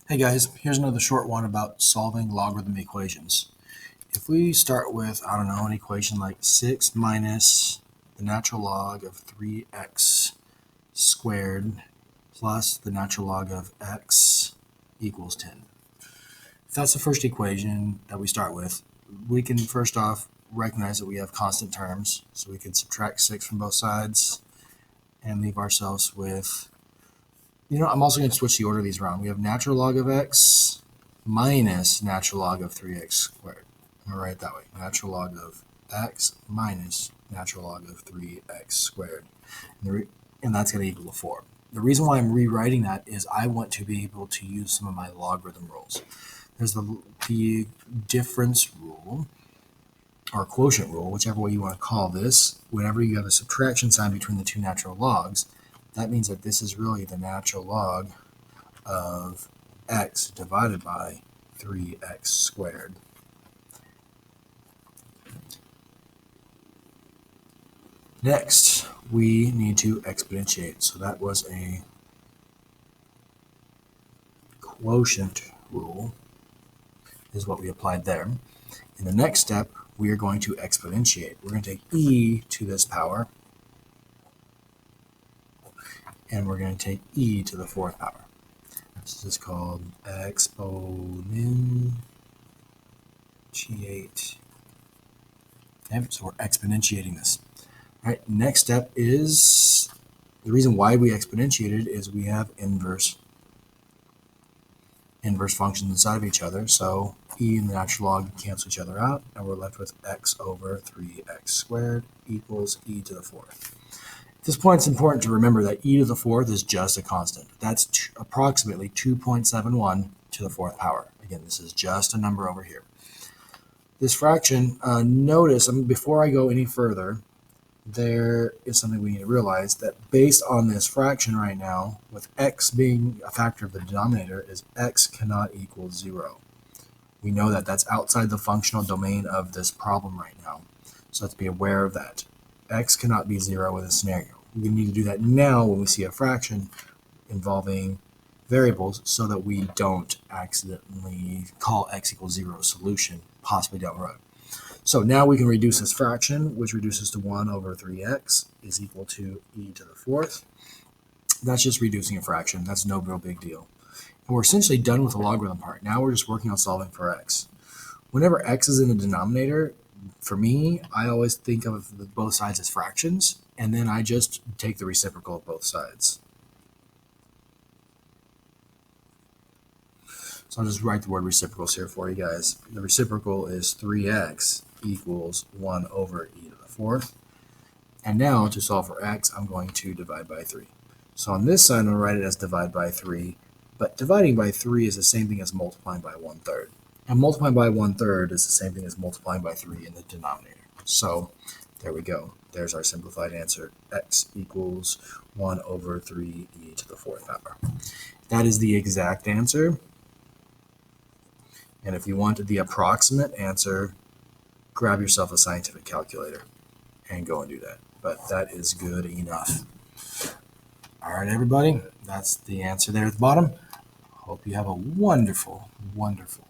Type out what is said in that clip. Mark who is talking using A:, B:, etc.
A: Hey guys, here's another short one about solving logarithm equations. If we start with, I don't know, an equation like 6 minus the natural log of 3x squared plus the natural log of x equals 10. If that's the first equation that we start with, we can first off recognize that we have constant terms. So we can subtract 6 from both sides and leave ourselves with, I'm also going to switch the order of these around. We have natural log of x minus natural log of 3x squared. I'm going to write it that way. Natural log of x minus natural log of 3x squared. And that's going to equal 4. The reason why I'm rewriting that is I want to be able to use some of my logarithm rules. There's the difference rule, or quotient rule, whichever way you want to call this. Whenever you have a subtraction sign between the two natural logs, that means that this is really the natural log of x divided by 3x squared. Next, we need to exponentiate. So that was a quotient rule, is what we applied there. In the next step, we are going to exponentiate. We're going to take e to this power, and we're going to take e to the fourth power. This is called exponentiate. Okay, so we're exponentiating this. All right, next step is, the reason why we exponentiated is we have inverse functions inside of each other. So e and the natural log cancel each other out, and we're left with x over 3x squared equals e to the fourth. At this point, it's important to remember that e to the fourth is just a constant. That's approximately 2.71 to the fourth power. Again, this is just a number over here. This fraction, notice, before I go any further, there is something we need to realize, that based on this fraction right now, with x being a factor of the denominator, is x cannot equal 0. We know that that's outside the functional domain of this problem right now. So let's be aware of that. X cannot be 0 in this scenario. We need to do that now when we see a fraction involving variables, so that we don't accidentally call x equals 0 solution, possibly down the road. So now we can reduce this fraction, which reduces to 1 over 3x is equal to e to the fourth. That's just reducing a fraction. That's no real big deal. And we're essentially done with the logarithm part. Now we're just working on solving for x. Whenever x is in the denominator, for me, I always think of both sides as fractions, and then I just take the reciprocal of both sides. So I'll just write the word reciprocals here for you guys. The reciprocal is 3x equals 1 over e to the fourth. And now to solve for x, I'm going to divide by 3. So on this side, I'm going to write it as divide by 3. But dividing by 3 is the same thing as multiplying by 1/3. And multiplying by 1/3 is the same thing as multiplying by 3 in the denominator. So there we go. There's our simplified answer. X equals 1 over 3 e to the fourth power. That is the exact answer. And if you wanted the approximate answer, grab yourself a scientific calculator and go and do that. But that is good enough. All right, everybody, that's the answer there at the bottom. Hope you have a wonderful, wonderful